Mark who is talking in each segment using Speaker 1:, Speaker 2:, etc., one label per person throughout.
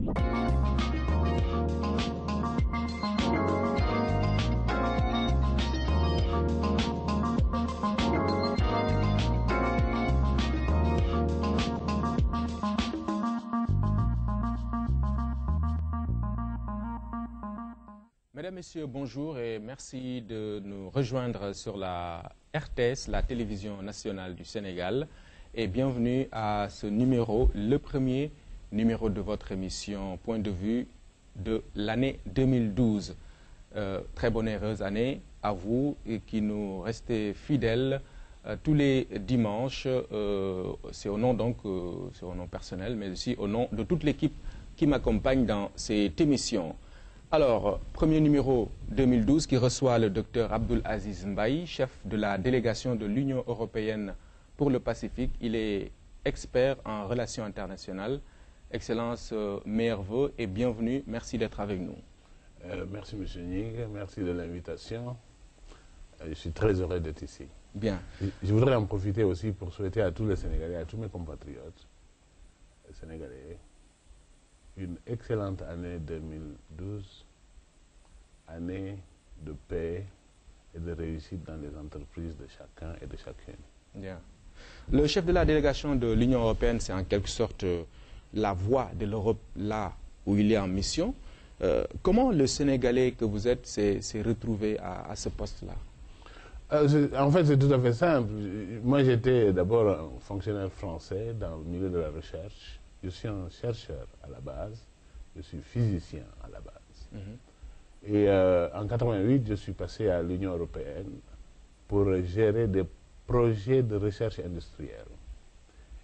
Speaker 1: Mesdames, Messieurs, bonjour et merci de nous rejoindre sur la RTS, la télévision nationale du Sénégal. Et bienvenue à ce numéro, le premier numéro de votre émission Point de vue de l'année 2012. Très bonne et heureuse année à vous et qui nous restez fidèles tous les dimanches. C'est au nom donc, c'est au nom personnel, mais aussi au nom de toute l'équipe qui m'accompagne dans cette émission. Alors, premier numéro 2012 qui reçoit le docteur Abdoul Aziz Mbaye, chef de la délégation de l'Union européenne pour le Pacifique. Il est expert en relations internationales. Excellence, meilleurs vœux et bienvenue. Merci d'être avec nous.
Speaker 2: Merci M. Ning, merci de l'invitation. Je suis très heureux d'être ici.
Speaker 1: Bien.
Speaker 2: Je voudrais en profiter aussi pour souhaiter à tous les Sénégalais, à tous mes compatriotes sénégalais, une excellente année 2012, année de paix et de réussite dans les entreprises de chacun et de chacune.
Speaker 1: Bien. Le chef de la délégation de l'Union européenne, c'est en quelque sorte la voix de l'Europe là où il est en mission. Comment le Sénégalais que vous êtes s'est retrouvé à ce poste-là?
Speaker 2: En fait, c'est tout à fait simple. Moi, j'étais d'abord un fonctionnaire français dans le milieu de la recherche. Je suis un chercheur à la base, je suis physicien à la base. Et en 1988, je suis passé à l'Union européenne pour gérer des projets de recherche industrielle.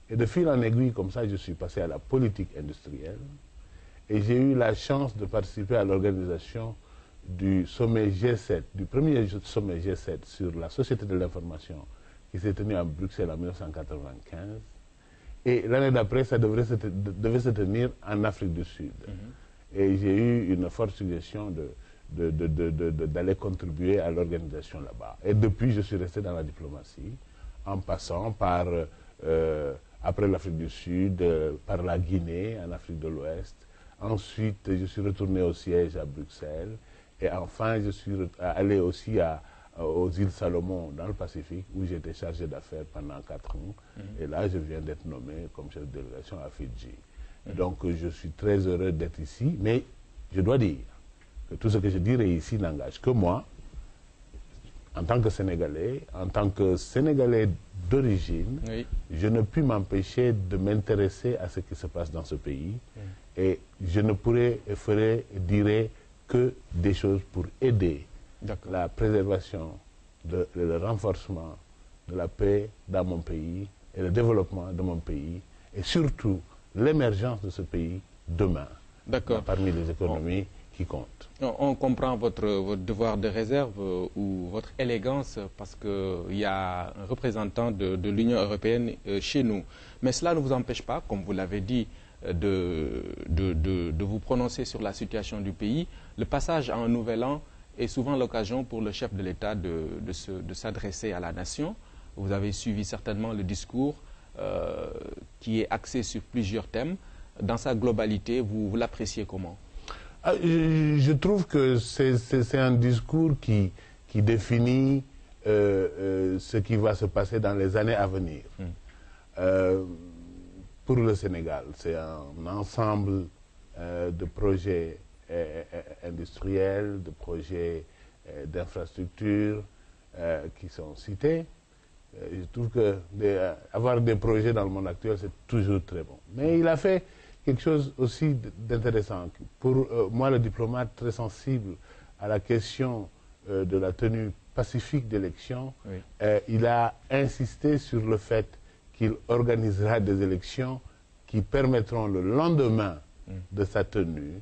Speaker 2: Et de fil en aiguille, comme ça, je suis passé à la politique industrielle. Et j'ai eu la chance de participer à l'organisation du sommet G7, du premier sommet G7 sur la société de l'information qui s'est tenu à Bruxelles en 1995. Et l'année d'après, ça devait se tenir en Afrique du Sud. Et j'ai eu une forte suggestion d'aller contribuer à l'organisation là-bas. Et depuis, je suis resté dans la diplomatie, en passant par, après l'Afrique du Sud, par la Guinée, en Afrique de l'Ouest. Ensuite, je suis retourné au siège à Bruxelles. Et enfin, je suis allé aussi aux îles Salomon, dans le Pacifique, où j'étais chargé d'affaires pendant 4 ans. Et là, je viens d'être nommé comme chef de délégation à Fidji. Donc, je suis très heureux d'être ici. Mais je dois dire que tout ce que je dirai ici n'engage que moi, en tant que Sénégalais d'origine, oui. Je ne puis m'empêcher de m'intéresser à ce qui se passe dans ce pays. Et je ne pourrai et dirai que des choses pour aider la préservation, le renforcement de la paix dans mon pays et le développement de mon pays et surtout l'émergence de ce pays demain parmi les économies qui comptent.
Speaker 1: On comprend votre devoir de réserve ou votre élégance parce qu'il y a un représentant de l'Union européenne chez nous. Mais cela ne vous empêche pas, comme vous l'avez dit, de vous prononcer sur la situation du pays. Le passage à un nouvel an est souvent l'occasion pour le chef de l'État de s'adresser à la nation. Vous avez suivi certainement le discours qui est axé sur plusieurs thèmes. Dans sa globalité, vous l'appréciez comment?
Speaker 2: Je trouve que c'est un discours qui définit ce qui va se passer dans les années à venir. Pour le Sénégal, c'est un ensemble de projets industriels, de projets d'infrastructures qui sont cités. Je trouve que avoir des projets dans le monde actuel, c'est toujours très bon. Mais il a fait quelque chose aussi d'intéressant. Pour moi, le diplomate très sensible à la question de la tenue pacifique d'élections, il a insisté sur le fait qu'il organisera des élections qui permettront le lendemain de sa tenue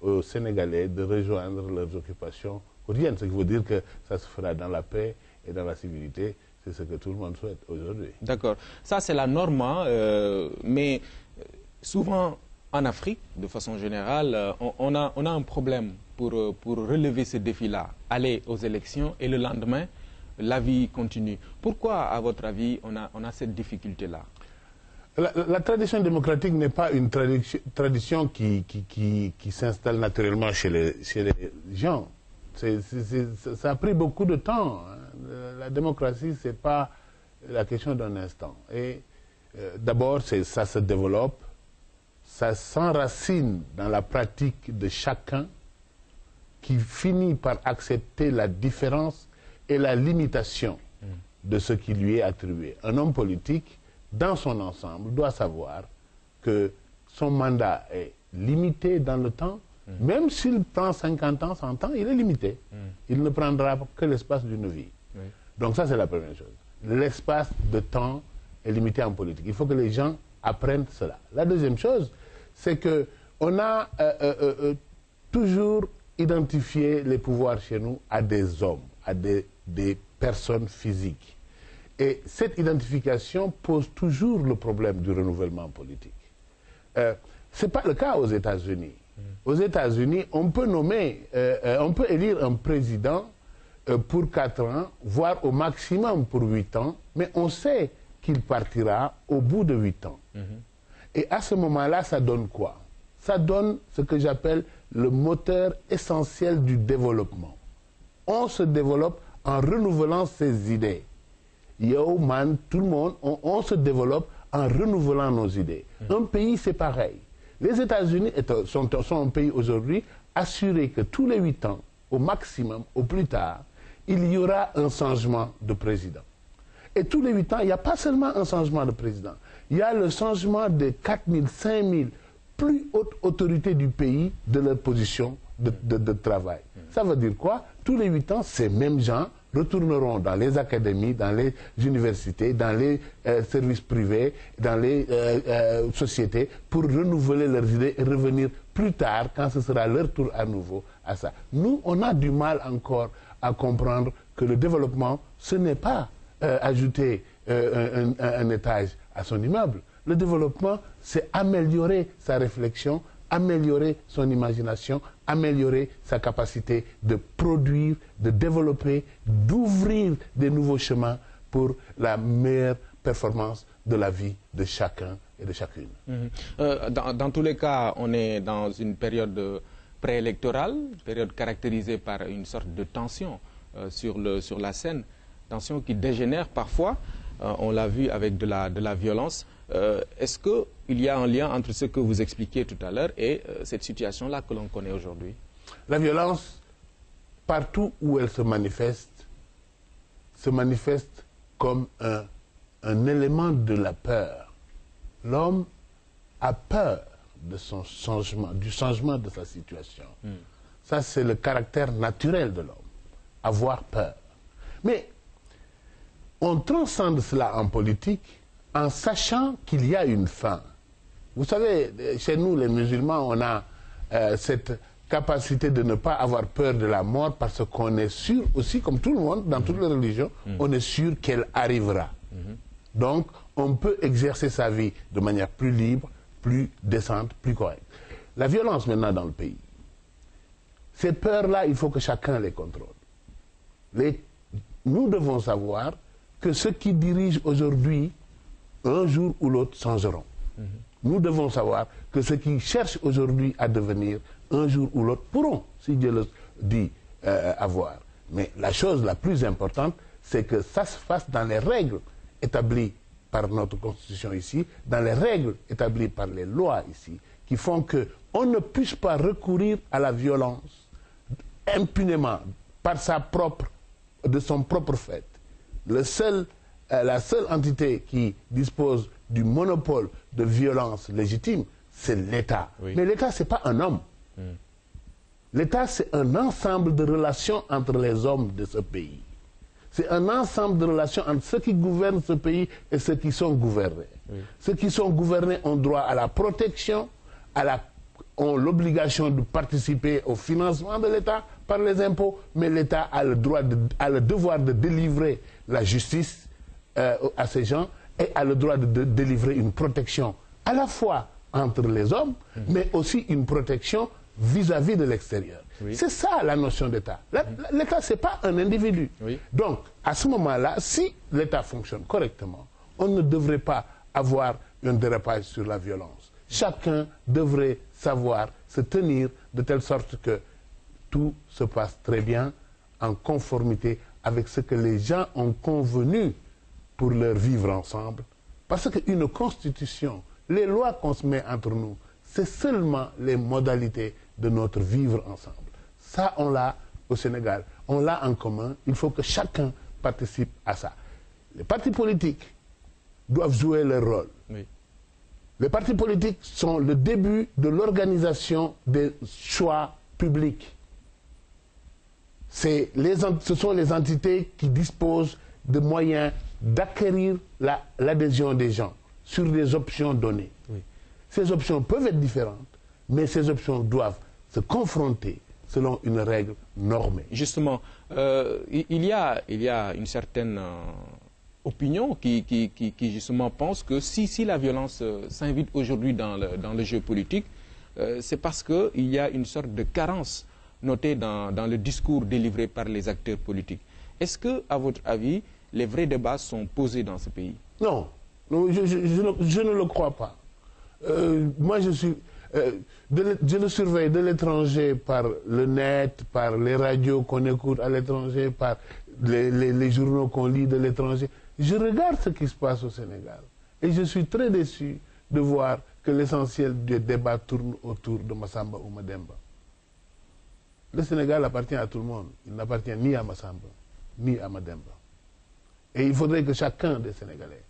Speaker 2: aux Sénégalais de rejoindre leurs occupations quotidiennes. Ce qui veut dire que ça se fera dans la paix et dans la civilité. C'est ce que tout le monde souhaite aujourd'hui.
Speaker 1: D'accord. Ça, c'est la norme, mais souvent en Afrique, de façon générale, on a un problème pour relever ce défi-là. Aller aux élections et le lendemain, la vie continue. Pourquoi, à votre avis, on a cette difficulté-là?
Speaker 2: La tradition démocratique n'est pas une tradition qui s'installe naturellement chez les gens. Ça a pris beaucoup de temps. La démocratie, ce n'est pas la question d'un instant. Et d'abord, ça se développe, ça s'enracine dans la pratique de chacun qui finit par accepter la différence et la limitation de ce qui lui est attribué. Un homme politique, dans son ensemble, doit savoir que son mandat est limité dans le temps. Même s'il prend 50 ans, 100 ans, il est limité. Il ne prendra que l'espace d'une vie. Oui. Donc ça, c'est la première chose. L'espace de temps est limité en politique. Il faut que les gens apprennent cela. La deuxième chose, c'est qu'on a toujours identifié les pouvoirs chez nous à des hommes, à des personnes physiques. Et cette identification pose toujours le problème du renouvellement politique. Ce n'est pas le cas aux États-Unis. Aux États-Unis, on peut on peut élire un président pour 4 ans, voire au maximum pour 8 ans, mais on sait qu'il partira au bout de 8 ans. Et à ce moment-là, ça donne quoi? Ça donne ce que j'appelle le moteur essentiel du développement. On se développe en renouvelant ses idées. Yo, man, tout le monde, on se développe en renouvelant nos idées. Un pays, c'est pareil. Les États-Unis sont un pays aujourd'hui assuré que tous les 8 ans, au maximum, au plus tard, il y aura un changement de président. Et tous les 8 ans, il n'y a pas seulement un changement de président. Il y a le changement de 4 000, 5 000 plus hautes autorités du pays de leur position de travail. Ça veut dire quoi? Tous les 8 ans, ces mêmes gens retourneront dans les académies, dans les universités, dans les services privés, dans les sociétés pour renouveler leurs idées et revenir plus tard quand ce sera leur tour à nouveau à ça. Nous, on a du mal encore à comprendre que le développement, ce n'est pas ajouter un étage à son immeuble. Le développement, c'est améliorer sa réflexion, améliorer son imagination, améliorer sa capacité de produire, de développer, d'ouvrir des nouveaux chemins pour la meilleure performance de la vie de chacun et de chacune.
Speaker 1: Dans tous les cas, on est dans une période préélectorale, période caractérisée par une sorte de tension sur la scène, tension qui dégénère parfois, on l'a vu avec de la violence. Est-ce qu'il y a un lien entre ce que vous expliquiez tout à l'heure et cette situation-là que l'on connaît aujourd'hui?
Speaker 2: La violence, partout où elle se manifeste comme un élément de la peur. L'homme a peur de son changement, du changement de sa situation. Ça, c'est le caractère naturel de l'homme, avoir peur. Mais on transcende cela en politique en sachant qu'il y a une fin. Vous savez, chez nous, les musulmans, on a cette capacité de ne pas avoir peur de la mort parce qu'on est sûr aussi, comme tout le monde, dans toutes les religions, on est sûr qu'elle arrivera. Donc, on peut exercer sa vie de manière plus libre, plus décente, plus correcte. La violence maintenant dans le pays, ces peurs-là, il faut que chacun les contrôle. Nous devons savoir que ceux qui dirigent aujourd'hui, un jour ou l'autre, changeront. Nous devons savoir que ceux qui cherchent aujourd'hui à devenir, un jour ou l'autre, pourront, si Dieu le dit, avoir. Mais la chose la plus importante, c'est que ça se fasse dans les règles établies par notre Constitution ici, dans les règles établies par les lois ici, qui font qu'on ne puisse pas recourir à la violence impunément, de son propre fait. La seule entité qui dispose du monopole de violence légitime, c'est l'État. Oui. Mais l'État, ce n'est pas un homme. L'État, c'est un ensemble de relations entre les hommes de ce pays. C'est un ensemble de relations entre ceux qui gouvernent ce pays et ceux qui sont gouvernés. Oui. Ceux qui sont gouvernés ont droit à la protection, ont l'obligation de participer au financement de l'État par les impôts, mais l'État a le devoir de délivrer la justice à ces gens et a le droit de délivrer une protection à la fois entre les hommes, mais aussi une protection vis-à-vis de l'extérieur. Oui. C'est ça la notion d'État. L'État, ce n'est pas un individu. Oui. Donc, à ce moment-là, si l'État fonctionne correctement, on ne devrait pas avoir un dérapage sur la violence. Chacun devrait savoir se tenir de telle sorte que tout se passe très bien en conformité avec ce que les gens ont convenu pour leur vivre ensemble. Parce qu'une constitution, les lois qu'on se met entre nous, c'est seulement les modalités de notre vivre ensemble. Ça, on l'a au Sénégal. On l'a en commun. Il faut que chacun participe à ça. Les partis politiques doivent jouer leur rôle.
Speaker 1: Oui.
Speaker 2: Les partis politiques sont le début de l'organisation des choix publics. Ce sont les entités qui disposent de moyens d'acquérir l'adhésion des gens sur des options données. Oui. Ces options peuvent être différentes, mais ces options doivent se confronter selon une règle normée.
Speaker 1: Justement, il y a une certaine opinion qui justement pense que si la violence s'invite aujourd'hui dans le jeu politique, c'est parce qu'il y a une sorte de carence notée dans le discours délivré par les acteurs politiques. Est-ce que, à votre avis, les vrais débats sont posés dans ce pays?
Speaker 2: Non, je ne le crois pas. Moi, je le surveille de l'étranger par le net, par les radios qu'on écoute à l'étranger, par les journaux qu'on lit de l'étranger. Je regarde ce qui se passe au Sénégal et je suis très déçu de voir que l'essentiel du débat tourne autour de Massamba ou Mademba. Le Sénégal appartient à tout le monde. Il n'appartient ni à Massamba, ni à Mademba. Et il faudrait que chacun des Sénégalais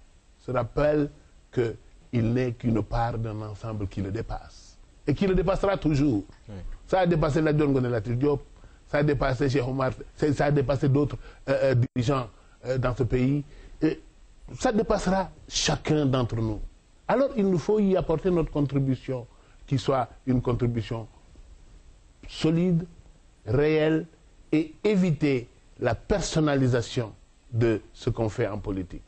Speaker 2: se rappelle qu'il n'est qu'une part d'un ensemble qui le dépasse. Et qui le dépassera toujours. Oui. Ça a dépassé la Lat Latir Diop, ça a dépassé Cheikh Omar, ça a dépassé d'autres dirigeants dans ce pays. Et ça dépassera chacun d'entre nous. Alors il nous faut y apporter notre contribution, qui soit une contribution solide, réelle, et éviter la personnalisation de ce qu'on fait en politique.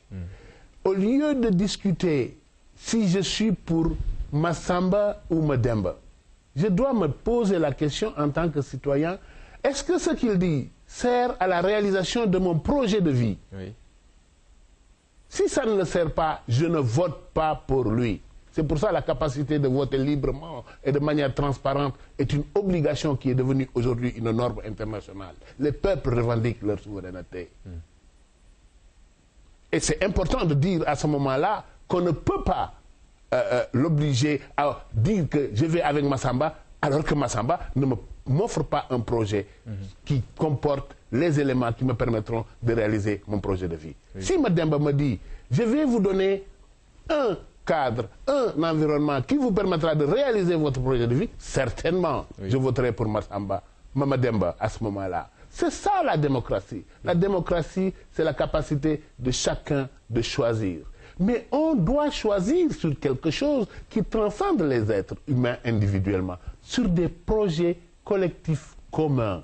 Speaker 2: Au lieu de discuter si je suis pour Massamba ou Mademba, je dois me poser la question en tant que citoyen, est-ce que ce qu'il dit sert à la réalisation de mon projet de vie? Oui. Si ça ne le sert pas, je ne vote pas pour lui. C'est pour ça la capacité de voter librement et de manière transparente est une obligation qui est devenue aujourd'hui une norme internationale. Les peuples revendiquent leur souveraineté. Et c'est important de dire à ce moment-là qu'on ne peut pas l'obliger à dire que je vais avec Massamba alors que Massamba ne m'offre pas un projet qui comporte les éléments qui me permettront de réaliser mon projet de vie. Oui. Si Mademba me dit, je vais vous donner un cadre, un environnement qui vous permettra de réaliser votre projet de vie, certainement, je voterai pour Mademba à ce moment-là. C'est ça la démocratie. La démocratie, c'est la capacité de chacun de choisir. Mais on doit choisir sur quelque chose qui transcende les êtres humains individuellement, sur des projets collectifs communs.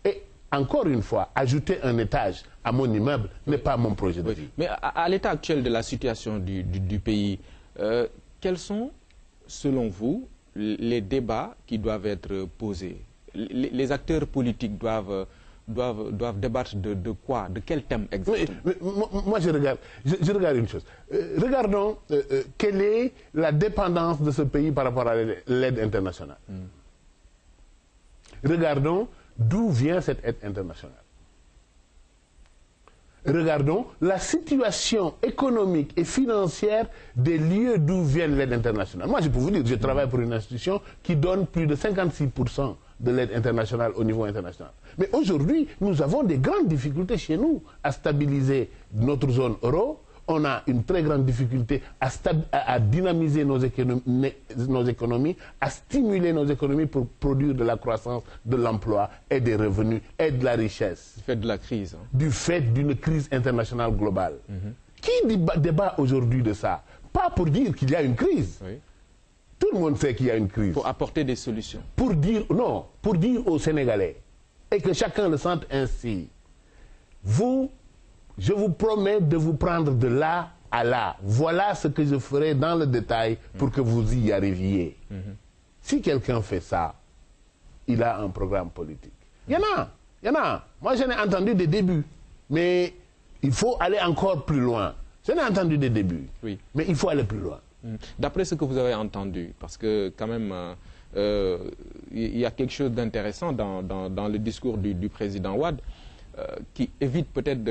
Speaker 2: Et encore une fois, ajouter un étage à mon immeuble n'est pas mon projet de vie.
Speaker 1: Mais à l'état actuel de la situation du pays, quels sont, selon vous, les débats qui doivent être posés? Les acteurs politiques doivent débattre de quoi? De quel thème exactement?
Speaker 2: Mais moi, je regarde une chose. Regardons quelle est la dépendance de ce pays par rapport à l'aide internationale. Regardons d'où vient cette aide internationale. Regardons la situation économique et financière des lieux d'où vient l'aide internationale. Moi, je peux vous dire, je travaille pour une institution qui donne plus de 56% de l'aide internationale au niveau international. Mais aujourd'hui, nous avons des grandes difficultés chez nous à stabiliser notre zone euro. On a une très grande difficulté à dynamiser nos économies, à stimuler nos économies pour produire de la croissance, de l'emploi et des revenus et de la richesse.
Speaker 1: Du fait de la crise. Hein.
Speaker 2: Du fait d'une crise internationale globale. Qui débat aujourd'hui de ça? Pas pour dire qu'il y a une crise. Oui. Tout le monde sait qu'il y a une crise.
Speaker 1: Pour apporter des solutions.
Speaker 2: Pour dire, non, pour dire aux Sénégalais, et que chacun le sente ainsi, je vous promets de vous prendre de là à là. Voilà ce que je ferai dans le détail pour que vous y arriviez. Si quelqu'un fait ça, il a un programme politique. Il y en a. Moi, j'en ai entendu des débuts, mais il faut aller encore plus loin. J'en ai entendu des débuts, oui. Mais il faut aller plus loin.
Speaker 1: D'après ce que vous avez entendu, parce que quand même, il y a quelque chose d'intéressant dans le discours du président Wade, qui évite peut-être,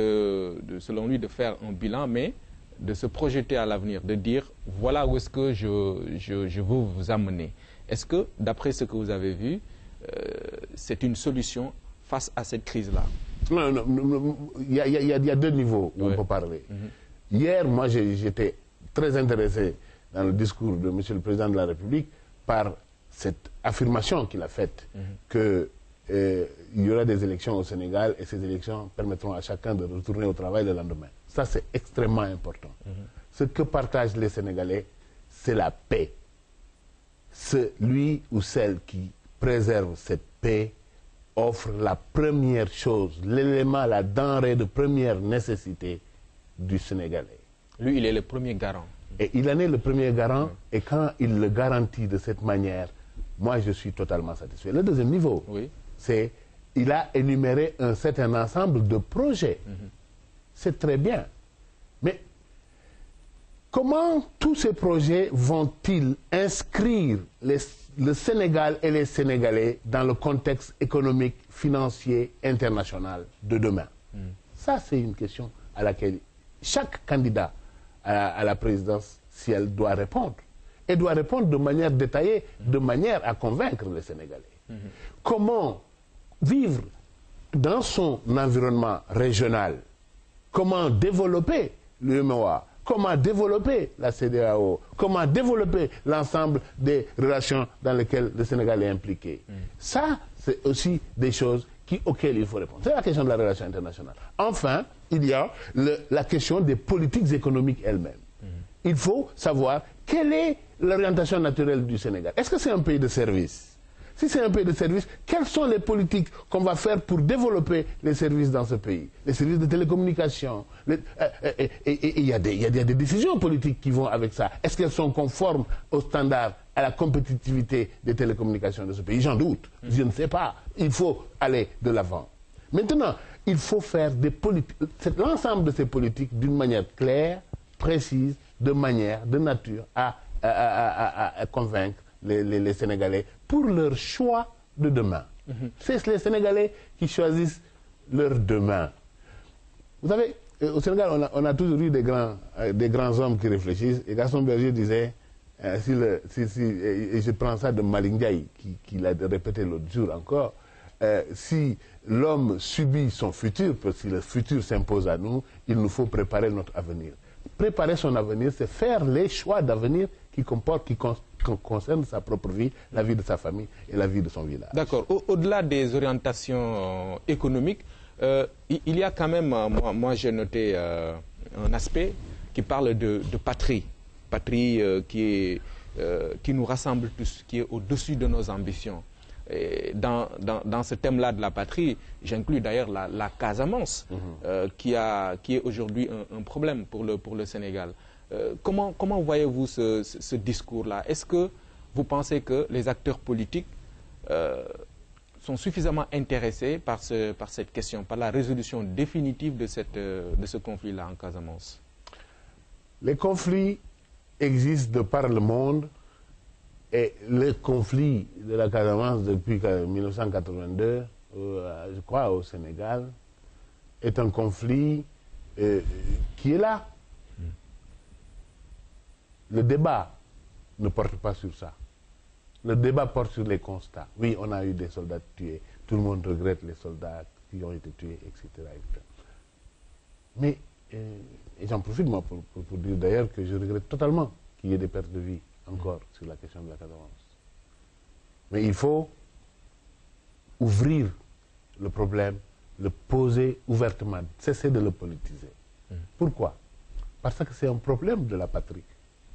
Speaker 1: selon lui, de faire un bilan, mais de se projeter à l'avenir, de dire voilà où est-ce que je veux vous amener. Est-ce que, d'après ce que vous avez vu, c'est une solution face à cette crise-là?
Speaker 2: Non, il y a deux niveaux où on peut parler. Hier, moi, j'étais très intéressé dans le discours de M. le Président de la République par cette affirmation qu'il a faite qu'il y aura des élections au Sénégal et ces élections permettront à chacun de retourner au travail le lendemain. Ça, c'est extrêmement important. Ce que partagent les Sénégalais, c'est la paix. Celui ou celle qui préserve cette paix offre la première chose, l'élément, la denrée de première nécessité du Sénégalais.
Speaker 1: Lui, il est le premier garant.
Speaker 2: Et il en est le premier garant, et quand il le garantit de cette manière, moi, je suis totalement satisfait. Le deuxième niveau, c'est qu'il a énuméré un certain ensemble de projets. C'est très bien. Mais comment tous ces projets vont-ils inscrire le Sénégal et les Sénégalais dans le contexte économique, financier, international de demain? Ça, c'est une question à laquelle chaque candidat à la présidence, si elle doit répondre, et doit répondre de manière détaillée, de manière à convaincre les Sénégalais. Comment vivre dans son environnement régional? Comment développer l'UEMOA? Comment développer la CEDEAO? Comment développer l'ensemble des relations dans lesquelles le Sénégal est impliqué? Ça, c'est aussi des choses auxquelles il faut répondre. C'est la question de la relation internationale. Enfin, il y a la question des politiques économiques elles-mêmes. Il faut savoir quelle est l'orientation naturelle du Sénégal. Est-ce que c'est un pays de service? Si c'est un pays de service, quelles sont les politiques qu'on va faire pour développer les services dans ce pays? Les services de télécommunication. Et il y a des décisions politiques qui vont avec ça. Est-ce qu'elles sont conformes aux standards, à la compétitivité des télécommunications de ce pays? J'en doute. Je ne sais pas. Il faut aller de l'avant. Maintenant, il faut faire des politiques, l'ensemble de ces politiques d'une manière claire, précise, de nature à convaincre les Sénégalais pour leur choix de demain. C'est les Sénégalais qui choisissent leur demain. Vous savez, au Sénégal, on a toujours eu des grands hommes qui réfléchissent. Et Gaston Berger disait, et je prends ça de Malick Ndiaye, qui l'a répété l'autre jour encore, si l'homme subit son futur, parce que le futur s'impose à nous, il nous faut préparer notre avenir. Préparer son avenir, c'est faire les choix d'avenir qui concernent sa propre vie, la vie de sa famille et la vie de son village.
Speaker 1: D'accord. Au-delà des orientations économiques, il y a quand même, moi j'ai noté un aspect qui parle de patrie. Patrie qui nous rassemble tous, qui est au-dessus de nos ambitions. Et dans ce thème-là de la patrie, j'inclus d'ailleurs la Casamance, qui est aujourd'hui un problème pour le Sénégal. Comment voyez-vous ce discours-là? Est-ce que vous pensez que les acteurs politiques sont suffisamment intéressés par cette question, par la résolution définitive de ce conflit-là en Casamance?
Speaker 2: Les conflits existent de par le monde. Et le conflit de la Casamance depuis 1982, je crois au Sénégal, est un conflit qui est là. Le débat ne porte pas sur ça. Le débat porte sur les constats. Oui, on a eu des soldats tués. Tout le monde regrette les soldats qui ont été tués, etc. Mais, et j'en profite moi pour dire d'ailleurs que je regrette totalement qu'il y ait des pertes de vie encore sur la question de la Casamance. Mais il faut ouvrir le problème, le poser ouvertement, cesser de le politiser. Pourquoi? Parce que c'est un problème de la patrie,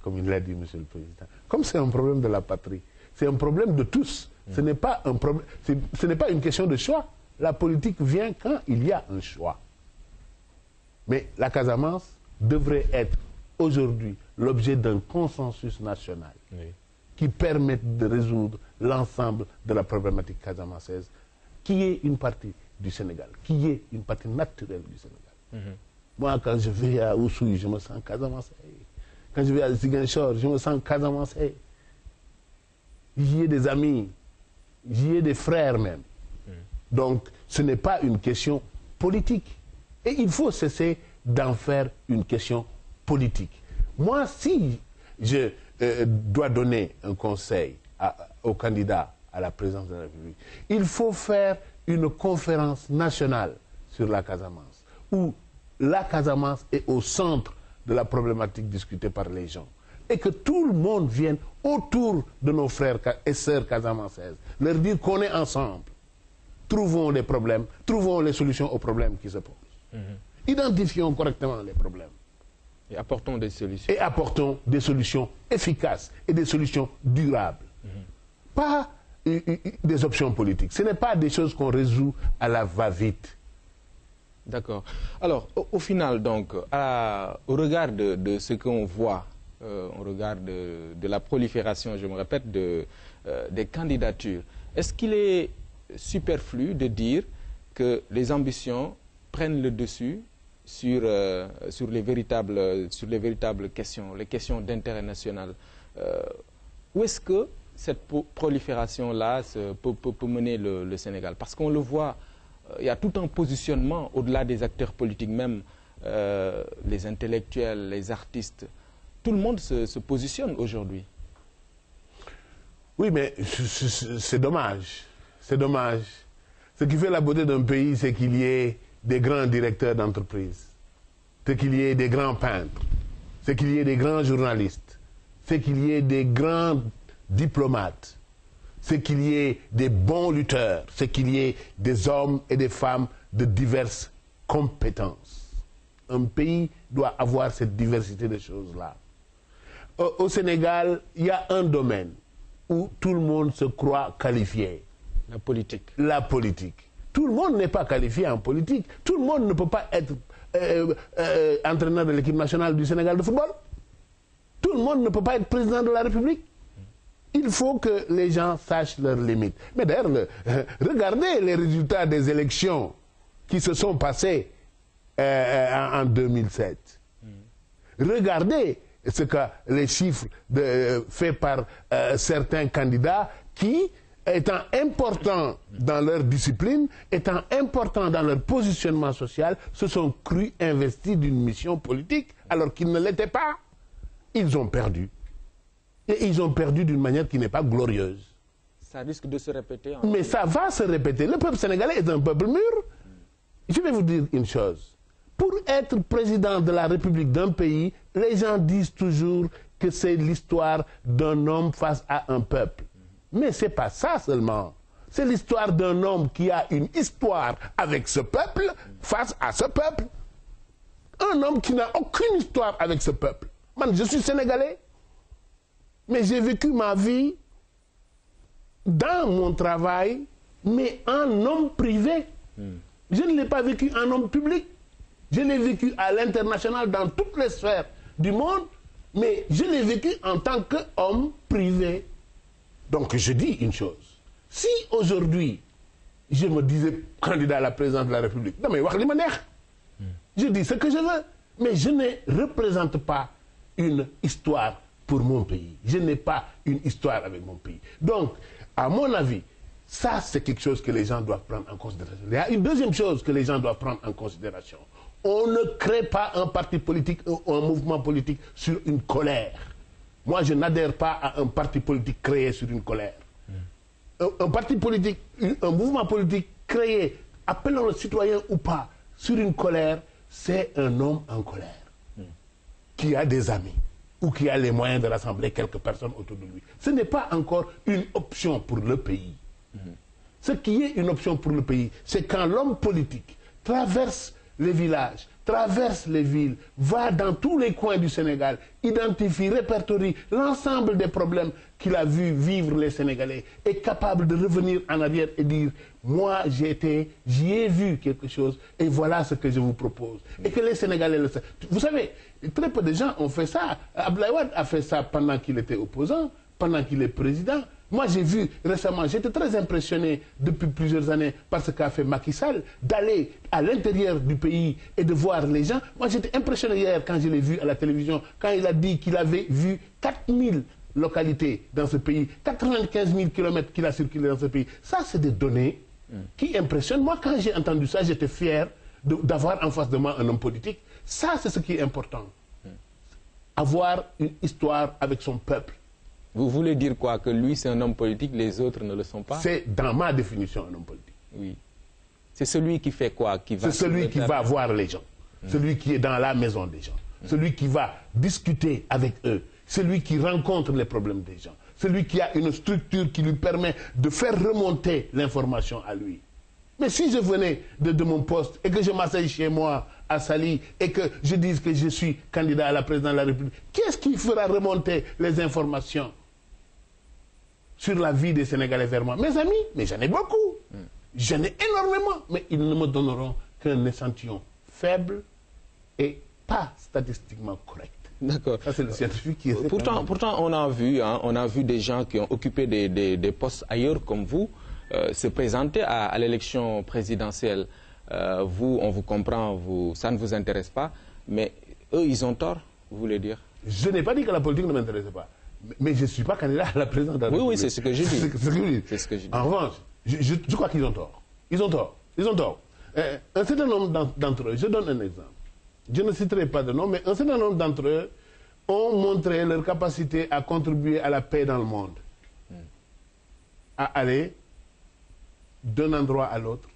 Speaker 2: comme il l'a dit M. le Président. Comme c'est un problème de la patrie, c'est un problème de tous. Ce n'est pas un problème, ce n'est pas une question de choix. La politique vient quand il y a un choix. Mais la Casamance devrait être aujourd'hui l'objet d'un consensus national qui permette de résoudre l'ensemble de la problématique casamançaise, qui est une partie du Sénégal, qui est une partie naturelle du Sénégal. Moi, quand je vais à Oussouye, je me sens casamançais. quand je vais à Ziguinchor, je me sens casamancé. J'y ai des amis, j'y ai des frères même. Donc, ce n'est pas une question politique. Et il faut cesser d'en faire une question politique. Moi, si je dois donner un conseil aux candidats à la présidence de la République, il faut faire une conférence nationale sur la Casamance, où la Casamance est au centre de la problématique discutée par les gens. Et que tout le monde vienne autour de nos frères et sœurs casamancaises, leur dire qu'on est ensemble. Trouvons les problèmes, trouvons les solutions aux problèmes qui se posent. Identifions correctement les problèmes.
Speaker 1: Et apportons des solutions.
Speaker 2: Et apportons des solutions efficaces et des solutions durables. Pas des options politiques. Ce n'est pas des choses qu'on résout à la va-vite.
Speaker 1: D'accord. Alors, au final, donc, au regard de ce qu'on voit, au regard de la prolifération, je me répète, des candidatures, est-ce qu'il est superflu de dire que les ambitions prennent le dessus sur les véritables questions, les questions d'intérêt national? Où est-ce que cette prolifération-là peut mener le Sénégal? Parce qu'on le voit, il y a tout un positionnement au-delà des acteurs politiques, même les intellectuels, les artistes. Tout le monde se positionne aujourd'hui.
Speaker 2: Oui, mais c'est dommage. C'est dommage. Ce qui fait la beauté d'un pays, c'est qu'il y ait des grands directeurs d'entreprise, c'est qu'il y ait des grands peintres, c'est qu'il y ait des grands journalistes, c'est qu'il y ait des grands diplomates, c'est qu'il y ait des bons lutteurs, c'est qu'il y ait des hommes et des femmes de diverses compétences. Un pays doit avoir cette diversité de choses-là. Au Sénégal, il y a un domaine où tout le monde se croit qualifié.
Speaker 1: La politique.
Speaker 2: La politique. Tout le monde n'est pas qualifié en politique. Tout le monde ne peut pas être entraîneur de l'équipe nationale du Sénégal de football. Tout le monde ne peut pas être président de la République. Il faut que les gens sachent leurs limites. Mais d'ailleurs, regardez les résultats des élections qui se sont passées en 2007. Regardez ce que les chiffres faits par certains candidats qui, étant importants dans leur discipline, étant importants dans leur positionnement social, se sont crus investis d'une mission politique alors qu'ils ne l'étaient pas. Ils ont perdu. Et ils ont perdu d'une manière qui n'est pas glorieuse.
Speaker 1: Ça risque de se répéter.
Speaker 2: Mais ça va se répéter. Le peuple sénégalais est un peuple mûr. Je vais vous dire une chose. Pour être président de la République d'un pays, les gens disent toujours que c'est l'histoire d'un homme face à un peuple. Mais ce n'est pas ça seulement. C'est l'histoire d'un homme qui a une histoire avec ce peuple face à ce peuple. Un homme qui n'a aucune histoire avec ce peuple. Man, je suis sénégalais, mais j'ai vécu ma vie dans mon travail, mais en homme privé. Je ne l'ai pas vécu en homme public. Je l'ai vécu à l'international dans toutes les sphères du monde, mais je l'ai vécu en tant qu'homme privé. Donc je dis une chose. Si aujourd'hui, je me disais candidat à la présidence de la République, je dis ce que je veux, mais je ne représente pas une histoire pour mon pays. Je n'ai pas une histoire avec mon pays. Donc, à mon avis, ça c'est quelque chose que les gens doivent prendre en considération. Il y a une deuxième chose que les gens doivent prendre en considération. On ne crée pas un parti politique ou un mouvement politique sur une colère. Moi, je n'adhère pas à un parti politique créé sur une colère. Un parti politique, un mouvement politique créé, appelons-le citoyen ou pas, sur une colère, c'est un homme en colère qui a des amis ou qui a les moyens de rassembler quelques personnes autour de lui. Ce n'est pas encore une option pour le pays. Ce qui est une option pour le pays, c'est quand l'homme politique traverse les villages, traverse les villes, va dans tous les coins du Sénégal, identifie, répertorie l'ensemble des problèmes qu'il a vu vivre les Sénégalais, est capable de revenir en arrière et dire « Moi, j'y ai vu quelque chose et voilà ce que je vous propose. » Et que les Sénégalais le savent. Vous savez, très peu de gens ont fait ça. Abdoulaye Wade a fait ça pendant qu'il était opposant, pendant qu'il est président. Moi, j'ai vu récemment, j'étais très impressionné depuis plusieurs années par ce qu'a fait Macky Sall, d'aller à l'intérieur du pays et de voir les gens. Moi, j'étais impressionné hier quand je l'ai vu à la télévision, quand il a dit qu'il avait vu 4000 localités dans ce pays, 95 000 kilomètres qu'il a circulé dans ce pays. Ça, c'est des données qui impressionnent. Moi, quand j'ai entendu ça, j'étais fier d'avoir en face de moi un homme politique. Ça, c'est ce qui est important. Avoir une histoire avec son peuple.
Speaker 1: Vous voulez dire quoi? Que lui, c'est un homme politique, les autres ne le sont pas?
Speaker 2: C'est, dans ma définition, un homme politique.
Speaker 1: Oui. C'est celui qui fait quoi?
Speaker 2: C'est celui qui va voir les gens. Celui qui est dans la maison des gens. Celui qui va discuter avec eux. Celui qui rencontre les problèmes des gens. Celui qui a une structure qui lui permet de faire remonter l'information à lui. Mais si je venais de mon poste et que je m'asseye chez moi à Saly et que je dise que je suis candidat à la présidence de la République, qu'est-ce qui fera remonter les informations sur la vie des Sénégalais vers moi? Mes amis, mais j'en ai beaucoup. J'en ai énormément. Mais ils ne me donneront qu'un échantillon faible et pas statistiquement correct.
Speaker 1: D'accord.
Speaker 2: Ça, c'est le scientifique qui est...
Speaker 1: Pourtant, on a vu des gens qui ont occupé des postes ailleurs comme vous se présenter à l'élection présidentielle. Vous, on vous comprend, ça ne vous intéresse pas, mais eux, ils ont tort, vous voulez dire?
Speaker 2: Je n'ai pas dit que la politique ne m'intéressait pas, mais je ne suis pas candidat à la présidence de la République.
Speaker 1: Oui, c'est ce que je dis. C'est ce que je dis.
Speaker 2: En revanche, je crois qu'ils ont tort. Ils ont tort. Ils ont tort. Un certain nombre d'entre eux, je donne un exemple. Je ne citerai pas de nom, mais un certain nombre d'entre eux ont montré leur capacité à contribuer à la paix dans le monde. À aller d'un endroit à l'autre,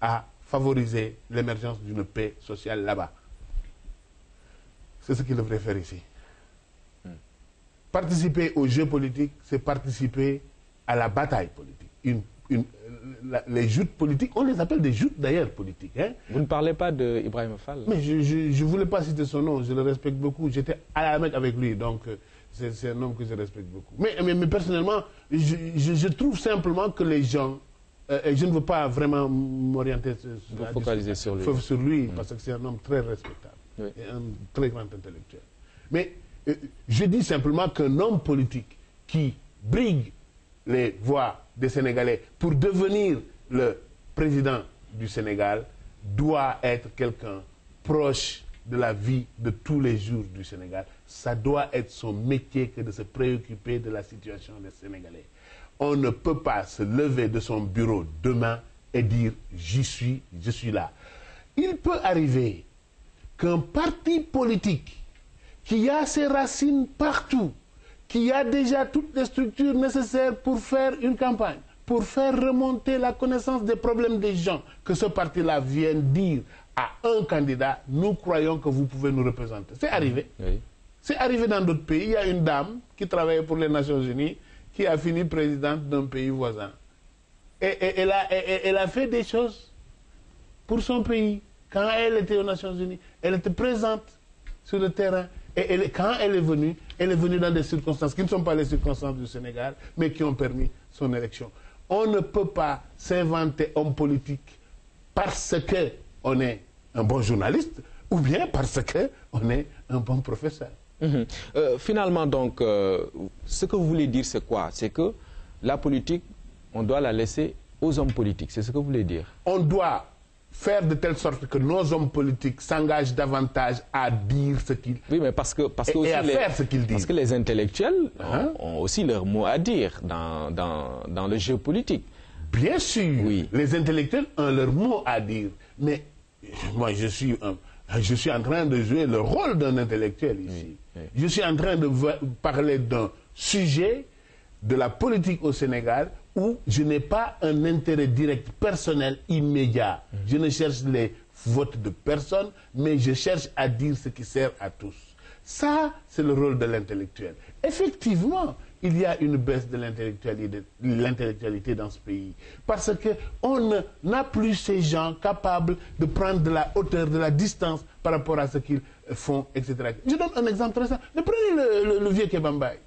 Speaker 2: à favoriser l'émergence d'une paix sociale là-bas. C'est ce qu'ils devraient faire ici. Participer aux jeux politiques, c'est participer à la bataille politique. Les joutes politiques, on les appelle des joutes d'ailleurs politiques. Hein?
Speaker 1: Vous ne parlez pas d'Ibrahima Fall?
Speaker 2: Mais je ne voulais pas citer son nom, je le respecte beaucoup. J'étais à la Mecque avec lui, donc c'est un homme que je respecte beaucoup. Mais personnellement, je trouve simplement que les gens, et je ne veux pas vraiment m'orienter
Speaker 1: sur
Speaker 2: lui, parce que c'est un homme très respectable, et un très grand intellectuel. Mais je dis simplement qu'un homme politique qui brigue les voix des Sénégalais pour devenir le président du Sénégal doit être quelqu'un proche de la vie de tous les jours du Sénégal. Ça doit être son métier que de se préoccuper de la situation des Sénégalais. On ne peut pas se lever de son bureau demain et dire « je suis là ». Il peut arriver qu'un parti politique qui a ses racines partout, qui a déjà toutes les structures nécessaires pour faire une campagne, pour faire remonter la connaissance des problèmes des gens, que ce parti-là vienne dire à un candidat, nous croyons que vous pouvez nous représenter. C'est arrivé.
Speaker 1: Oui.
Speaker 2: C'est arrivé dans d'autres pays. Il y a une dame qui travaillait pour les Nations Unies, qui a fini présidente d'un pays voisin. Et elle a fait des choses pour son pays. Quand elle était aux Nations Unies, elle était présente sur le terrain. Et quand elle est venue dans des circonstances qui ne sont pas les circonstances du Sénégal, mais qui ont permis son élection. On ne peut pas s'inventer homme politique parce qu'on est un bon journaliste ou bien parce qu'on est un bon professeur.
Speaker 1: Finalement, donc, ce que vous voulez dire, c'est quoi? C'est que la politique, on doit la laisser aux hommes politiques. C'est ce que vous voulez dire?
Speaker 2: On doit faire de telle sorte que nos hommes politiques s'engagent davantage à dire ce qu'ils disent.
Speaker 1: Oui, mais parce que
Speaker 2: faire ce qu'ils disent.
Speaker 1: Parce que les intellectuels ont aussi leur mot à dire dans le jeu politique.
Speaker 2: Bien sûr,
Speaker 1: oui.
Speaker 2: Les intellectuels ont leur mot à dire. Mais moi, je suis en train de jouer le rôle d'un intellectuel ici. Oui. Je suis en train de parler d'un sujet de la politique au Sénégal où je n'ai pas un intérêt direct personnel immédiat. Je ne cherche les votes de personne, mais je cherche à dire ce qui sert à tous. Ça, c'est le rôle de l'intellectuel. Effectivement, il y a une baisse de l'intellectualité dans ce pays. Parce qu'on n'a plus ces gens capables de prendre de la hauteur, de la distance par rapport à ce qu'ils font, etc. Je donne un exemple très simple. Prenez le vieux Kebambaye.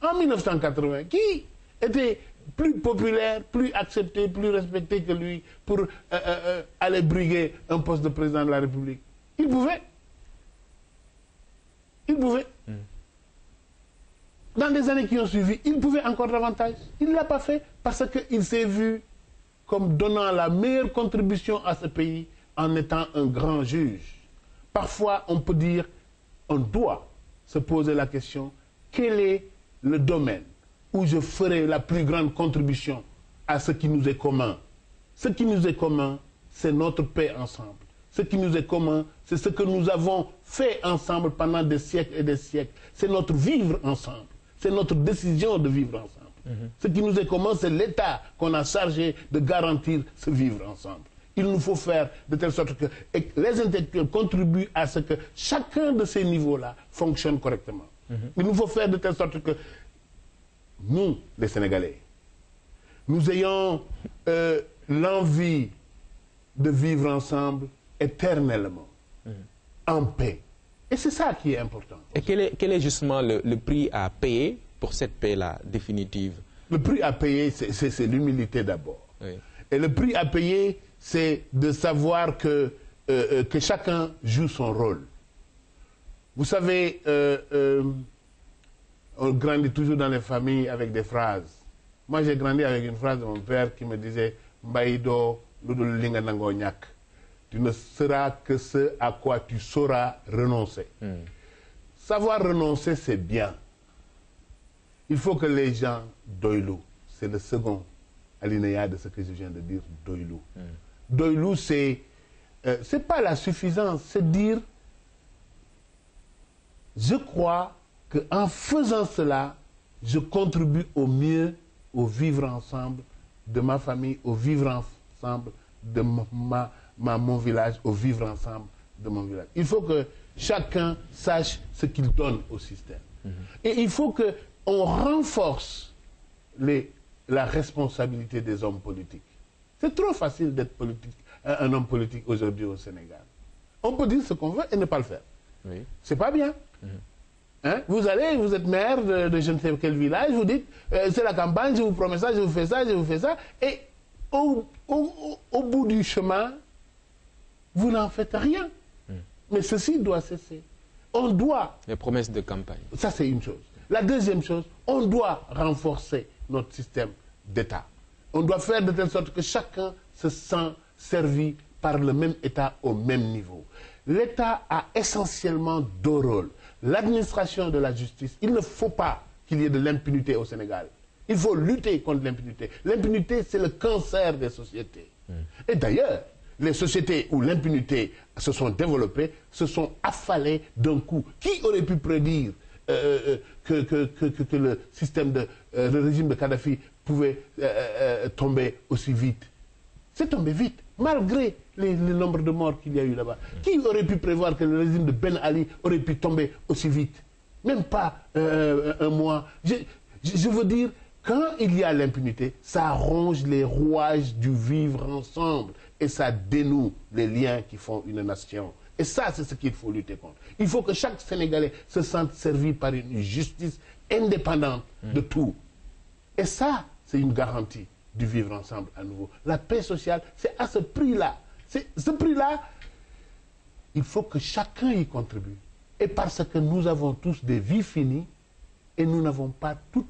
Speaker 2: En 1980, qui était plus populaire, plus accepté, plus respecté que lui pour aller briguer un poste de président de la République? Il pouvait. Il pouvait. dans les années qui ont suivi, il pouvait encore davantage. Il ne l'a pas fait parce qu'il s'est vu comme donnant la meilleure contribution à ce pays en étant un grand juge. Parfois, on peut dire, on doit se poser la question, quel est le domaine où je ferai la plus grande contribution à ce qui nous est commun? Ce qui nous est commun, c'est notre paix ensemble. Ce qui nous est commun, c'est ce que nous avons fait ensemble pendant des siècles et des siècles. C'est notre vivre ensemble. C'est notre décision de vivre ensemble. Ce qui nous est commun, c'est l'État qu'on a chargé de garantir ce vivre ensemble. Il nous faut faire de telle sorte que les intellectuels contribuent à ce que chacun de ces niveaux-là fonctionne correctement. Il nous faut faire de telle sorte que nous, les Sénégalais, nous ayons l'envie de vivre ensemble éternellement, en paix. Et c'est ça qui est important.
Speaker 1: Et quel est justement le prix à payer pour cette paix-là définitive?
Speaker 2: Le prix à payer, c'est l'humilité d'abord.
Speaker 1: Oui.
Speaker 2: Et le prix à payer, c'est de savoir que chacun joue son rôle. Vous savez, on grandit toujours dans les familles avec des phrases. Moi, j'ai grandi avec une phrase de mon père qui me disait « Mbaïdo, ludul linga nango nyak ». Tu ne seras que ce à quoi tu sauras renoncer. Savoir renoncer, c'est bien. Il faut que les gens doilou. C'est le second alinéa de ce que je viens de dire, doilou. Doilou, c'est pas la suffisance, c'est dire je crois qu'en faisant cela, je contribue au mieux au vivre ensemble de ma famille, au vivre ensemble de mon village, au vivre ensemble de mon village. Il faut que chacun sache ce qu'il donne au système. Et il faut qu'on renforce la responsabilité des hommes politiques. C'est trop facile d'être un homme politique aujourd'hui au Sénégal. On peut dire ce qu'on veut et ne pas le faire.
Speaker 1: Oui.
Speaker 2: C'est pas bien. Hein? Vous êtes maire de je ne sais quel village, vous dites, c'est la campagne, je vous promets ça, je vous fais ça, je vous fais ça. Et au bout du chemin, vous n'en faites rien. Mais ceci doit cesser. On doit...
Speaker 1: Les promesses de campagne.
Speaker 2: Ça, c'est une chose. La deuxième chose, on doit renforcer notre système d'État. On doit faire de telle sorte que chacun se sent servi par le même État au même niveau. L'État a essentiellement deux rôles. L'administration de la justice, il ne faut pas qu'il y ait de l'impunité au Sénégal. Il faut lutter contre l'impunité. L'impunité, c'est le cancer des sociétés. Et d'ailleurs, les sociétés où l'impunité se sont développées se sont affalées d'un coup. Qui aurait pu prédire que le système le régime de Kadhafi pouvait tomber aussi vite? C'est tombé vite, malgré le nombre de morts qu'il y a eu là-bas. Qui aurait pu prévoir que le régime de Ben Ali aurait pu tomber aussi vite? Même pas un mois. Je veux dire, quand il y a l'impunité, ça ronge les rouages du vivre ensemble et ça dénoue les liens qui font une nation. Et ça, c'est ce qu'il faut lutter contre. Il faut que chaque Sénégalais se sente servi par une justice indépendante de tout. Et ça, c'est une garantie du vivre ensemble à nouveau. La paix sociale, c'est à ce prix-là. Ce prix-là, il faut que chacun y contribue. Et parce que nous avons tous des vies finies et nous n'avons pas toute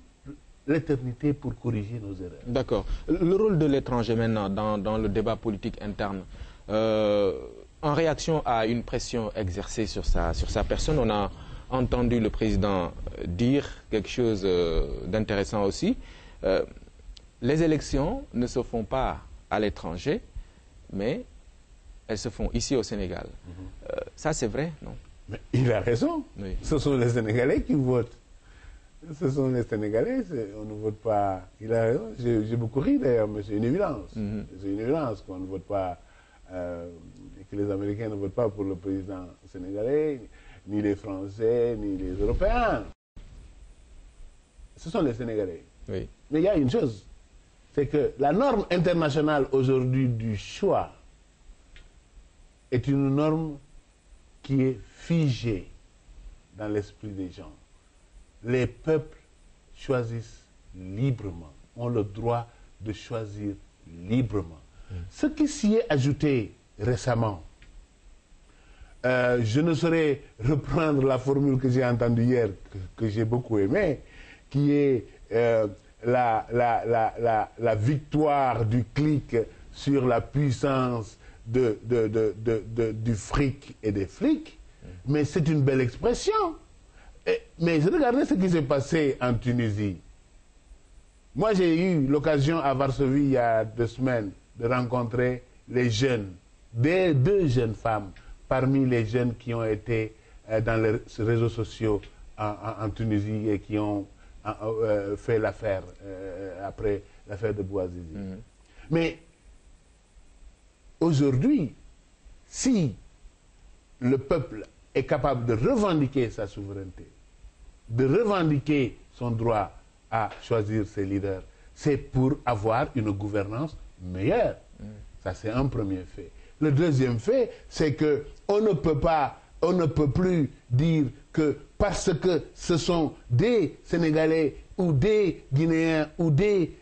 Speaker 2: l'éternité pour corriger nos erreurs.
Speaker 1: D'accord. Le rôle de l'étranger maintenant dans le débat politique interne, en réaction à une pression exercée sur sa personne, on a entendu le président dire quelque chose d'intéressant aussi. Les élections ne se font pas à l'étranger, mais elles se font ici au Sénégal. Ça, c'est vrai, non?
Speaker 2: Mais il a raison.
Speaker 1: Oui.
Speaker 2: Ce sont les Sénégalais qui votent. Ce sont les Sénégalais, on ne vote pas. Il a raison. J'ai beaucoup ri d'ailleurs, mais c'est une évidence. C'est une évidence qu'on ne vote pas, et que les Américains ne votent pas pour le président sénégalais, ni les Français, ni les Européens. Ce sont les Sénégalais.
Speaker 1: Oui.
Speaker 2: Mais il y a une chose, c'est que la norme internationale aujourd'hui du choix est une norme qui est figée dans l'esprit des gens. Les peuples choisissent librement, ont le droit de choisir librement. Ce qui s'y est ajouté récemment, je ne saurais reprendre la formule que j'ai entendue hier, que j'ai beaucoup aimée, qui est la victoire du clic sur la puissance du fric et des flics, mais c'est une belle expression. Mais regardez ce qui s'est passé en Tunisie. Moi, j'ai eu l'occasion à Varsovie il y a 2 semaines de rencontrer les jeunes, deux jeunes femmes parmi les jeunes qui ont été dans les réseaux sociaux en Tunisie et qui ont fait l'affaire après l'affaire de Bouazizi. Mais aujourd'hui, si le peuple est capable de revendiquer sa souveraineté, de revendiquer son droit à choisir ses leaders, c'est pour avoir une gouvernance meilleure. Ça, c'est un premier fait. Le deuxième fait, c'est que on ne peut plus dire que parce que ce sont des Sénégalais ou des Guinéens ou des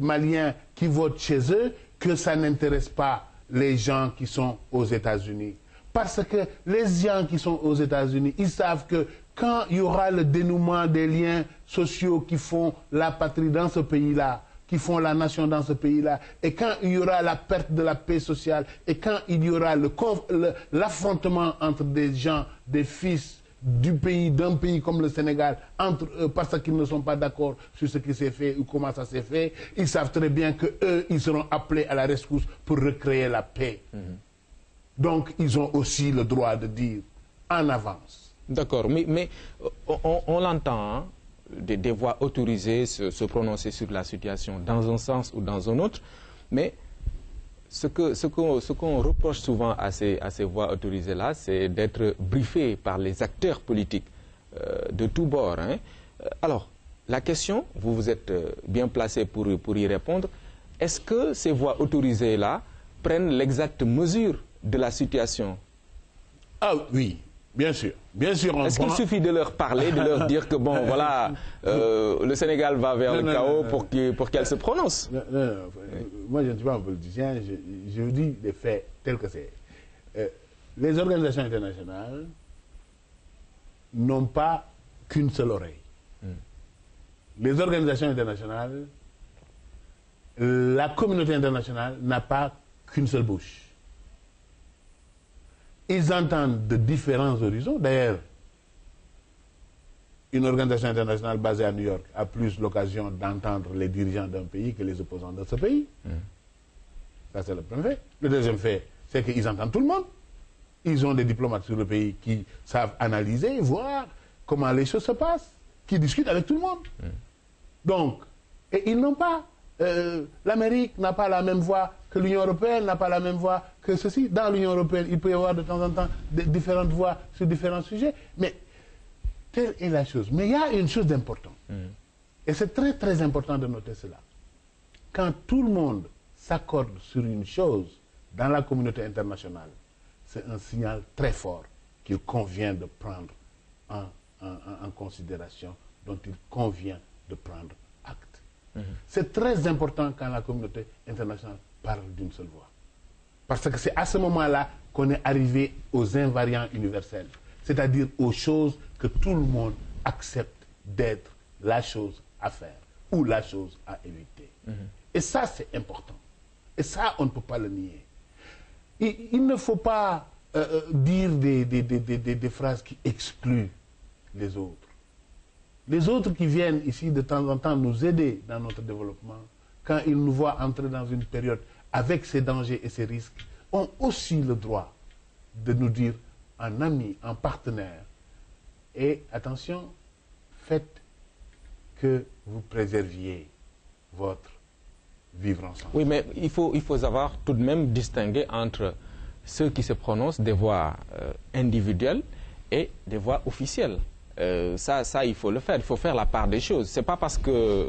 Speaker 2: Maliens qui votent chez eux, que ça n'intéresse pas les gens qui sont aux États-Unis. Parce que les gens qui sont aux États-Unis, ils savent que quand il y aura le dénouement des liens sociaux qui font la patrie dans ce pays-là, qui font la nation dans ce pays-là, et quand il y aura la perte de la paix sociale, et quand il y aura l'affrontement entre des gens, des fils d'un pays comme le Sénégal, parce qu'ils ne sont pas d'accord sur ce qui s'est fait ou comment ça s'est fait, ils savent très bien qu'eux, ils seront appelés à la rescousse pour recréer la paix. Donc, ils ont aussi le droit de dire en avance.
Speaker 1: D'accord, mais on l'entend, hein, des voix autorisées se prononcer sur la situation dans un sens ou dans un autre, mais ce qu'on reproche souvent à ces voix autorisées-là, c'est d'être briefées par les acteurs politiques de tous bords. Hein. Alors, la question, vous êtes bien placé pour y répondre, est-ce que ces voix autorisées-là prennent l'exacte mesure de la situation?
Speaker 2: Ah oui. Bien sûr, bien sûr.
Speaker 1: Est-ce qu'il suffit de leur parler, de leur dire que bon, voilà, le Sénégal va vers le chaos pour qu'elle se prononce?
Speaker 2: Non. Moi, je ne suis pas un politicien, je vous dis les faits tels que c'est. Les organisations internationales n'ont pas qu'une seule oreille. Les organisations internationales, la communauté internationale n'a pas qu'une seule bouche. Ils entendent de différents horizons. D'ailleurs, une organisation internationale basée à New York a plus l'occasion d'entendre les dirigeants d'un pays que les opposants de ce pays. Ça, c'est le premier fait. Le deuxième fait, c'est qu'ils entendent tout le monde. Ils ont des diplomates sur le pays qui savent analyser, voir comment les choses se passent, qui discutent avec tout le monde. Donc, et ils n'ont pas... l'Amérique n'a pas la même voix que l'Union européenne, n'a pas la même voix que ceci. Dans l'Union européenne, il peut y avoir de temps en temps différentes voix sur différents sujets. Mais telle est la chose. Mais il y a une chose d'importante. Et c'est très très important de noter cela. Quand tout le monde s'accorde sur une chose dans la communauté internationale, c'est un signal très fort qu'il convient de prendre en considération, dont il convient de prendre acte. C'est très important quand la communauté internationale parle d'une seule voix. Parce que c'est à ce moment-là qu'on est arrivé aux invariants universels, c'est-à-dire aux choses que tout le monde accepte d'être la chose à faire ou la chose à éviter. Et ça, c'est important. Et ça, on ne peut pas le nier. Il ne faut pas dire des phrases qui excluent les autres. Les autres qui viennent ici de temps en temps nous aider dans notre développement, quand ils nous voient entrer dans une période avec ses dangers et ses risques, ont aussi le droit de nous dire en ami, en partenaire. Et attention, faites que vous préserviez votre vivre ensemble.
Speaker 1: Oui, mais il faut savoir tout de même distinguer entre ceux qui se prononcent des voix individuelles et des voix officielles. Ça, il faut le faire. Il faut faire la part des choses. C'est pas parce que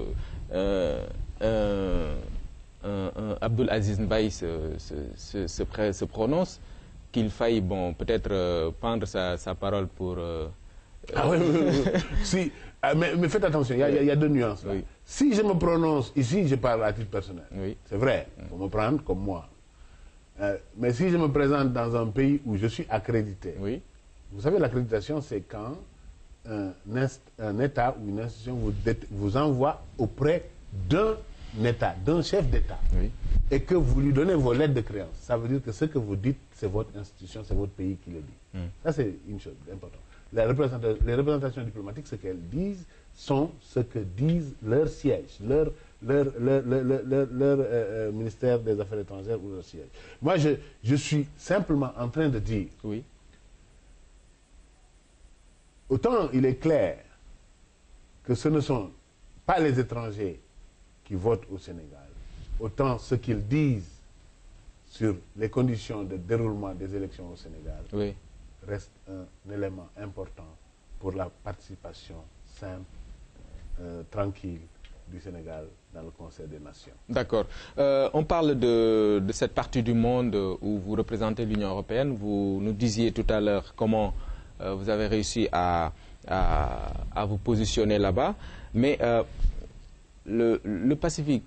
Speaker 1: Abdoul Aziz Mbaye se prononce qu'il faille, bon, peut-être prendre sa parole pour...
Speaker 2: Ah oui. Si, mais faites attention, il y a deux nuances. Là. Oui. Si je me prononce ici, je parle à titre personnel. Oui. C'est vrai, il faut me prendre comme moi. Mais si je me présente dans un pays où je suis accrédité, oui. Vous savez, l'accréditation, c'est quand un État ou une institution vous envoie auprès d'un État, d'un chef d'État,
Speaker 1: oui,
Speaker 2: et que vous lui donnez vos lettres de créance, ça veut dire que ce que vous dites, c'est votre institution, c'est votre pays qui le dit. Ça, c'est une chose importante. Les représentations diplomatiques, ce qu'elles disent, sont ce que disent leurs sièges, leur ministère des Affaires étrangères ou leur siège. Moi, je suis simplement en train de dire,
Speaker 1: oui,
Speaker 2: autant il est clair que ce ne sont pas les étrangers qui votent au Sénégal, autant ce qu'ils disent sur les conditions de déroulement des élections au Sénégal
Speaker 1: oui,
Speaker 2: reste un élément important pour la participation simple, tranquille du Sénégal dans le Conseil des Nations.
Speaker 1: d'accord. On parle de cette partie du monde où vous représentez l'Union européenne. Vous nous disiez tout à l'heure comment vous avez réussi à vous positionner là-bas. Mais le Pacifique,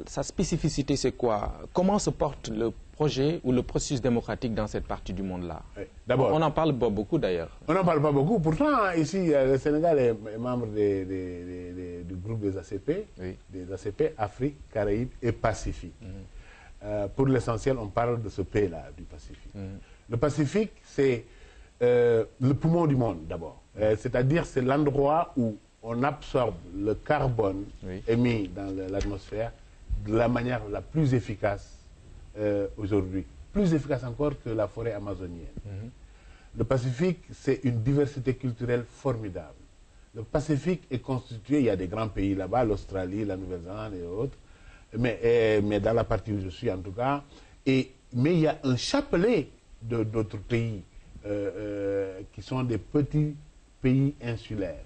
Speaker 1: sa spécificité, c'est quoi? Comment se porte le projet ou le processus démocratique dans cette partie du monde-là?
Speaker 2: D'abord,
Speaker 1: on n'en parle pas beaucoup d'ailleurs.
Speaker 2: On n'en parle pas beaucoup. Pourtant, ici, le Sénégal est membre du groupe des ACP,
Speaker 1: Oui.
Speaker 2: des ACP, Afrique, Caraïbes et Pacifique. Pour l'essentiel, on parle de ce pays-là, du Pacifique. Le Pacifique, c'est le poumon du monde, d'abord. C'est-à-dire, c'est l'endroit où on absorbe le carbone
Speaker 1: Oui.
Speaker 2: émis dans l'atmosphère de la manière la plus efficace aujourd'hui. Plus efficace encore que la forêt amazonienne. Le Pacifique, c'est une diversité culturelle formidable. Le Pacifique est constitué, il y a des grands pays là-bas, l'Australie, la Nouvelle-Zélande et autres, mais dans la partie où je suis en tout cas, mais il y a un chapelet d'autres pays qui sont des petits pays insulaires.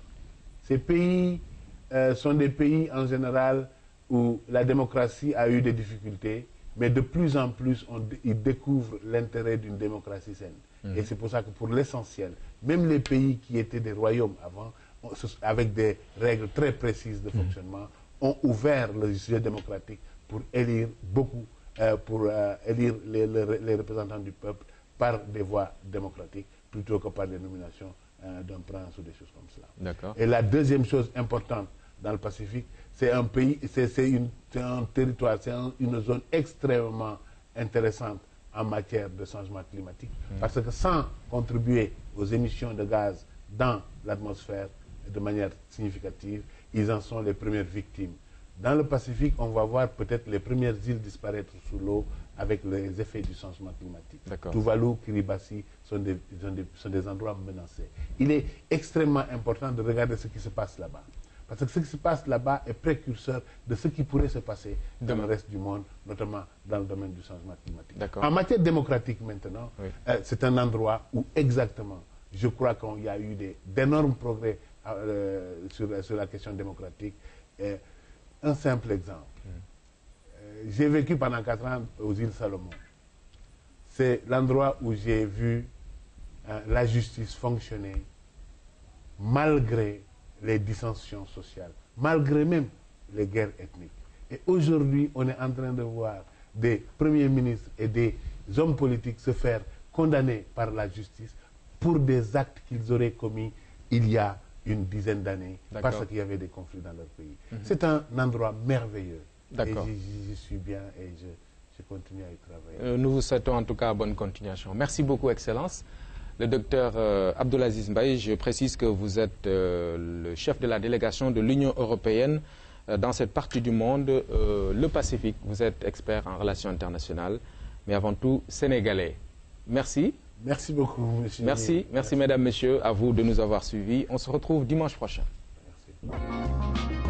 Speaker 2: Ces pays sont des pays en général où la démocratie a eu des difficultés, mais de plus en plus, ils découvrent l'intérêt d'une démocratie saine. Et c'est pour ça que pour l'essentiel, même les pays qui étaient des royaumes avant, avec des règles très précises de fonctionnement, ont ouvert le sujet démocratique pour élire élire les représentants du peuple par des voies démocratiques, plutôt que par des nominations d'un prince ou des choses comme cela.
Speaker 1: D'accord.
Speaker 2: Et la deuxième chose importante dans le Pacifique, c'est un pays, c'est un territoire, c'est une zone extrêmement intéressante en matière de changement climatique, parce que sans contribuer aux émissions de gaz dans l'atmosphère de manière significative, ils en sont les premières victimes. Dans le Pacifique, on va voir peut-être les premières îles disparaître sous l'eau avec les effets du changement climatique. Tuvalu, Kiribati sont des endroits menacés. Il est extrêmement important de regarder ce qui se passe là-bas. Parce que ce qui se passe là-bas est précurseur de ce qui pourrait se passer dans le reste du monde, notamment dans le domaine du changement climatique. En matière démocratique maintenant, oui. C'est un endroit où exactement, je crois qu'il y a eu d'énormes progrès sur la question démocratique. Un simple exemple. J'ai vécu pendant 4 ans aux îles Salomon. C'est l'endroit où j'ai vu la justice fonctionner malgré les dissensions sociales, malgré même les guerres ethniques. Et aujourd'hui, on est en train de voir des premiers ministres et des hommes politiques se faire condamner par la justice pour des actes qu'ils auraient commis il y a une dizaine d'années, parce qu'il y avait des conflits dans leur pays. C'est un endroit merveilleux. Et j'y suis bien et je continue à y travailler.
Speaker 1: Nous vous souhaitons en tout cas bonne continuation. Merci beaucoup, Excellence. Le docteur Abdoulaziz Mbaye, je précise que vous êtes le chef de la délégation de l'Union européenne dans cette partie du monde, le Pacifique. Vous êtes expert en relations internationales, mais avant tout sénégalais. Merci.
Speaker 2: Merci beaucoup, monsieur.
Speaker 1: Merci, mesdames, messieurs, à vous de nous avoir suivis. On se retrouve dimanche prochain.
Speaker 2: Merci.